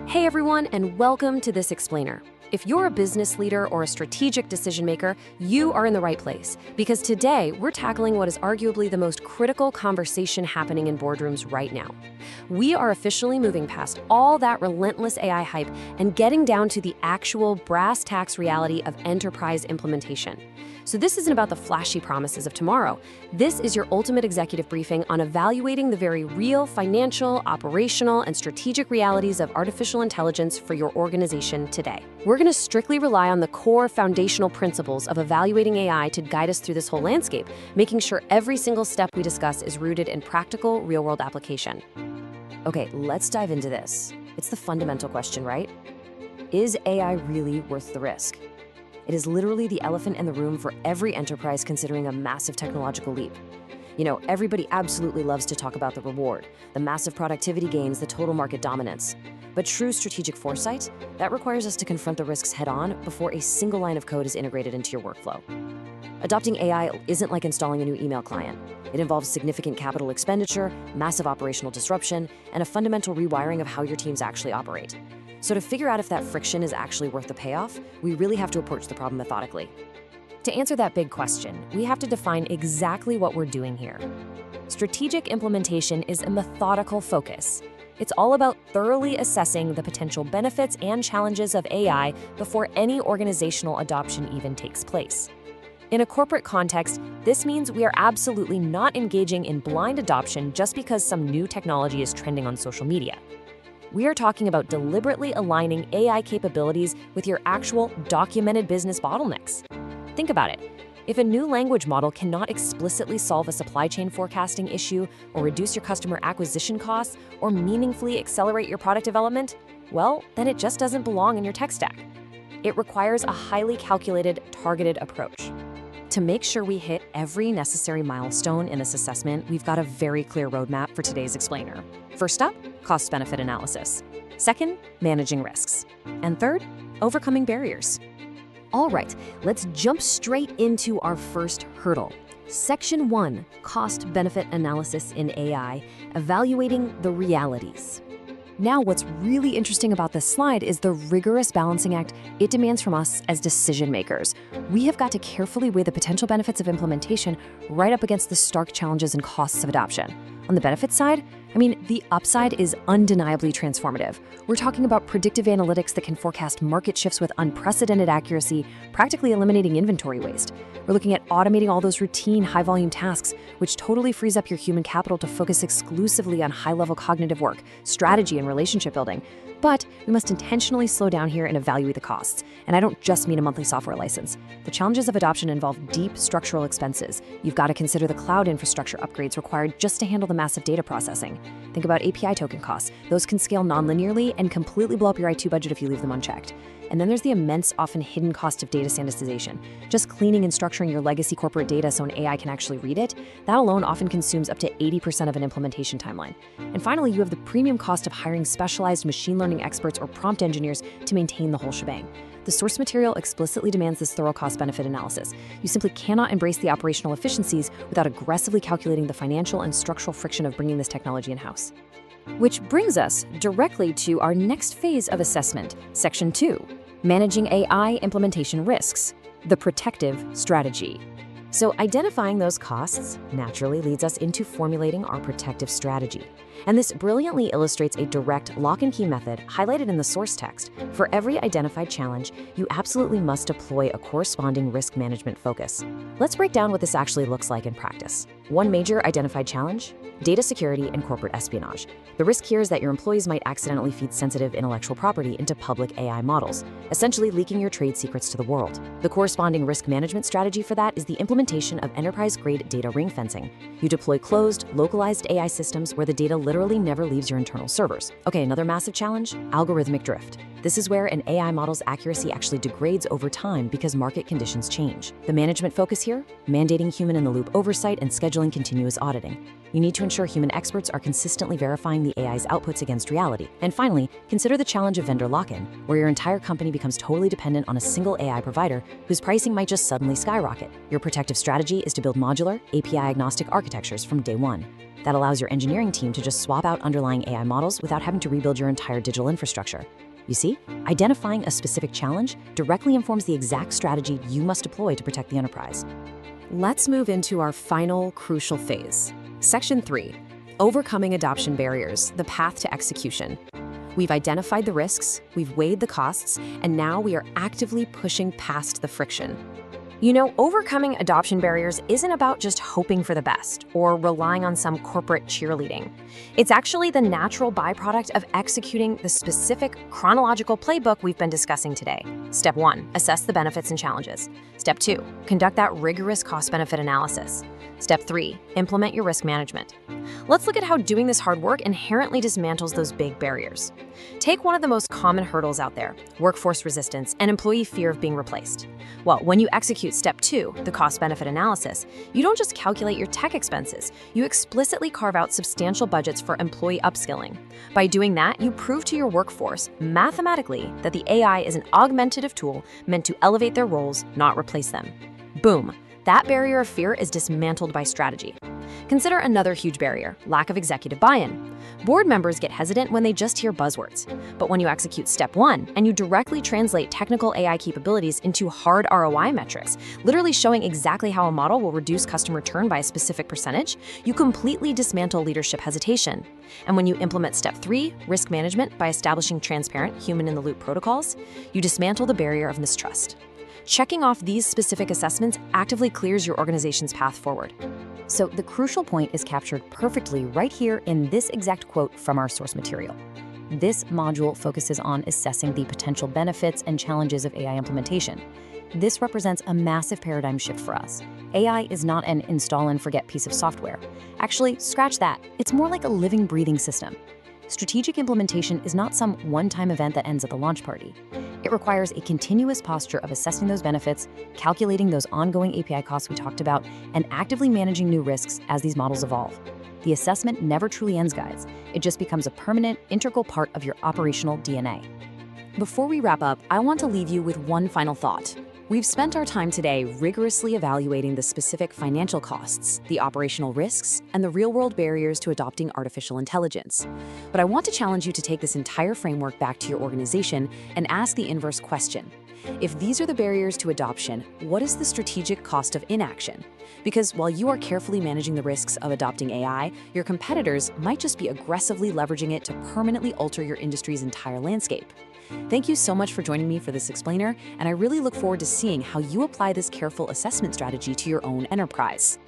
Hey everyone, and welcome to This Explainer. If you're a business leader or a strategic decision maker, you are in the right place, because today we're tackling what is arguably the most critical conversation happening in boardrooms right now. We are officially moving past all that relentless AI hype and getting down to the actual brass tacks reality of enterprise implementation. So this isn't about the flashy promises of tomorrow. This is your ultimate executive briefing on evaluating the very real financial, operational, and strategic realities of artificial intelligence for your organization today. We're going to strictly rely on the core foundational principles of evaluating AI to guide us through this whole landscape, making sure every single step we discuss is rooted in practical, real-world application. Okay, let's dive into this. It's the fundamental question, right? Is AI really worth the risk? It is literally the elephant in the room for every enterprise considering a massive technological leap. You know, everybody absolutely loves to talk about the reward, the massive productivity gains, the total market dominance. But true strategic foresight, that requires us to confront the risks head-on before a single line of code is integrated into your workflow. Adopting AI isn't like installing a new email client. It involves significant capital expenditure, massive operational disruption, and a fundamental rewiring of how your teams actually operate. So to figure out if that friction is actually worth the payoff, we really have to approach the problem methodically. To answer that big question, we have to define exactly what we're doing here. Strategic implementation is a methodical focus. It's all about thoroughly assessing the potential benefits and challenges of AI before any organizational adoption even takes place. In a corporate context, this means we are absolutely not engaging in blind adoption just because some new technology is trending on social media. We are talking about deliberately aligning AI capabilities with your actual documented business bottlenecks. Think about it. If a new language model cannot explicitly solve a supply chain forecasting issue or reduce your customer acquisition costs or meaningfully accelerate your product development, well, then it just doesn't belong in your tech stack. It requires a highly calculated, targeted approach. To make sure we hit every necessary milestone in this assessment, we've got a very clear roadmap for today's explainer. First up, cost-benefit analysis. Second, managing risks. And third, overcoming barriers. All right, let's jump straight into our first hurdle. Section 1, cost-benefit analysis in AI, evaluating the realities. Now, what's really interesting about this slide is the rigorous balancing act it demands from us as decision makers. We have got to carefully weigh the potential benefits of implementation right up against the stark challenges and costs of adoption. On the benefits side, the upside is undeniably transformative. We're talking about predictive analytics that can forecast market shifts with unprecedented accuracy, practically eliminating inventory waste. We're looking at automating all those routine, high-volume tasks, which totally frees up your human capital to focus exclusively on high-level cognitive work, strategy, and relationship building. But we must intentionally slow down here and evaluate the costs. And I don't just mean a monthly software license. The challenges of adoption involve deep structural expenses. You've got to consider the cloud infrastructure upgrades required just to handle the massive data processing. Think about API token costs. Those can scale non-linearly and completely blow up your IT budget if you leave them unchecked. And then there's the immense, often hidden cost of data sanitization. Just cleaning and structuring your legacy corporate data so an AI can actually read it, that alone often consumes up to 80% of an implementation timeline. And finally, you have the premium cost of hiring specialized machine learning experts or prompt engineers to maintain the whole shebang. The source material explicitly demands this thorough cost-benefit analysis. You simply cannot embrace the operational efficiencies without aggressively calculating the financial and structural friction of bringing this technology in-house. Which brings us directly to our next phase of assessment, Section 2, Managing AI Implementation Risks, the protective strategy. So identifying those costs naturally leads us into formulating our protective strategy. And this brilliantly illustrates a direct lock-and-key method highlighted in the source text. For every identified challenge, you absolutely must deploy a corresponding risk management focus. Let's break down what this actually looks like in practice. One major identified challenge: data security and corporate espionage. The risk here is that your employees might accidentally feed sensitive intellectual property into public AI models, essentially leaking your trade secrets to the world. The corresponding risk management strategy for that is the implementation of enterprise-grade data ring fencing. You deploy closed, localized AI systems where the data literally never leaves your internal servers. Okay, another massive challenge: algorithmic drift. This is where an AI model's accuracy actually degrades over time because market conditions change. The management focus here? Mandating human-in-the-loop oversight and scheduling continuous auditing. You need to ensure human experts are consistently verifying the AI's outputs against reality. And finally, consider the challenge of vendor lock-in, where your entire company becomes totally dependent on a single AI provider whose pricing might just suddenly skyrocket. Your protective strategy is to build modular, API-agnostic architectures from day one. That allows your engineering team to just swap out underlying AI models without having to rebuild your entire digital infrastructure. You see, identifying a specific challenge directly informs the exact strategy you must deploy to protect the enterprise. Let's move into our final crucial phase. Section 3, overcoming adoption barriers, the path to execution. We've identified the risks, we've weighed the costs, and now we are actively pushing past the friction. You know, overcoming adoption barriers isn't about just hoping for the best or relying on some corporate cheerleading. It's actually the natural byproduct of executing the specific chronological playbook we've been discussing today. Step 1, assess the benefits and challenges. Step 2, conduct that rigorous cost-benefit analysis. Step 3, implement your risk management. Let's look at how doing this hard work inherently dismantles those big barriers. Take one of the most common hurdles out there, workforce resistance and employee fear of being replaced. Well, when you execute Step 2, the cost-benefit analysis, you don't just calculate your tech expenses, you explicitly carve out substantial budgets for employee upskilling. By doing that, you prove to your workforce, mathematically, that the AI is an augmentative tool meant to elevate their roles, not replace them. Boom! That barrier of fear is dismantled by strategy. Consider another huge barrier, lack of executive buy-in. Board members get hesitant when they just hear buzzwords. But when you execute Step 1 and you directly translate technical AI capabilities into hard ROI metrics, literally showing exactly how a model will reduce customer churn by a specific percentage, you completely dismantle leadership hesitation. And when you implement Step 3, risk management, by establishing transparent, human-in-the-loop protocols, you dismantle the barrier of mistrust. Checking off these specific assessments actively clears your organization's path forward. So the crucial point is captured perfectly right here in this exact quote from our source material. This module focuses on assessing the potential benefits and challenges of AI implementation. This represents a massive paradigm shift for us. AI is not an install and forget piece of software. Actually, scratch that. It's more like a living, breathing system. Strategic implementation is not some one-time event that ends at the launch party. It requires a continuous posture of assessing those benefits, calculating those ongoing API costs we talked about, and actively managing new risks as these models evolve. The assessment never truly ends, guys. It just becomes a permanent, integral part of your operational DNA. Before we wrap up, I want to leave you with one final thought. We've spent our time today rigorously evaluating the specific financial costs, the operational risks, and the real-world barriers to adopting artificial intelligence. But I want to challenge you to take this entire framework back to your organization and ask the inverse question. If these are the barriers to adoption, what is the strategic cost of inaction? Because while you are carefully managing the risks of adopting AI, your competitors might just be aggressively leveraging it to permanently alter your industry's entire landscape. Thank you so much for joining me for this explainer, and I really look forward to seeing how you apply this careful assessment strategy to your own enterprise.